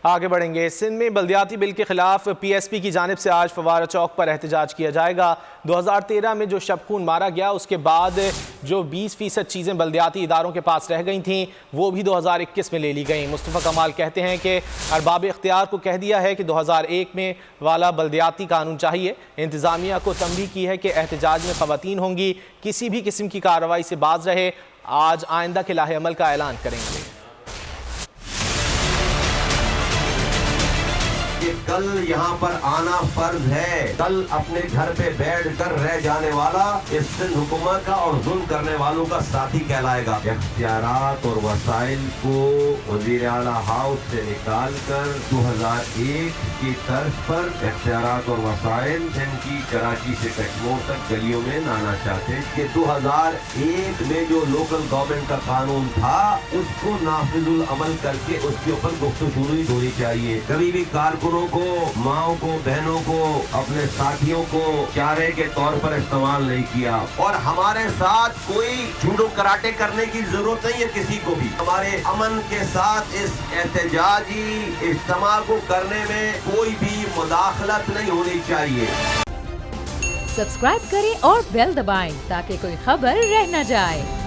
آگے بڑھیں گے۔ سندھ میں بلدیاتی بل کے خلاف پی ایس پی کی جانب سے آج فوارہ چوک پر احتجاج کیا جائے گا۔ 2013 میں جو شب خون مارا گیا اس کے بعد جو 20% چیزیں بلدیاتی اداروں کے پاس رہ گئی تھیں وہ بھی 2021 میں لے لی گئیں۔ مصطفیٰ کمال کہتے ہیں کہ ارباب اختیار کو کہہ دیا ہے کہ 2001 میں والا بلدیاتی قانون چاہیے۔ انتظامیہ کو تنبیہ کی ہے کہ احتجاج میں خواتین ہوں گی، کسی بھی قسم کی کارروائی سے باز رہے۔ آج آئندہ کے لاہ عمل کا اعلان کریں گے۔ کل یہاں پر آنا فرض ہے، کل اپنے گھر پہ بیٹھ کر رہ جانے والا اس سندھ حکومت کا اور ظلم کرنے والوں کا ساتھی کہلائے گا۔ اختیارات اور وسائل کو وزیر اعلیٰ ہاؤس سے نکال کر 2001 کی طرز پر اختیارات اور وسائل جن کی کراچی سے کشمیر تک گلیوں میں لانا چاہتے کہ 2001 میں جو لوکل گورنمنٹ کا قانون تھا اس کو نافذ العمل کر کے اس کے اوپر گفتگو ہونی چاہیے۔ کبھی بھی کارکنوں کو، ماؤں کو، بہنوں کو، اپنے ساتھیوں کو چارے کے طور پر استعمال نہیں کیا، اور ہمارے ساتھ کوئی جوڈو کراٹے کرنے کی ضرورت نہیں ہے کسی کو بھی۔ ہمارے امن کے ساتھ اس احتجاجی اجتماع کو کرنے میں کوئی بھی مداخلت نہیں ہونی چاہیے۔ سبسکرائب کریں اور بیل دبائیں تاکہ کوئی خبر رہ نہ جائے۔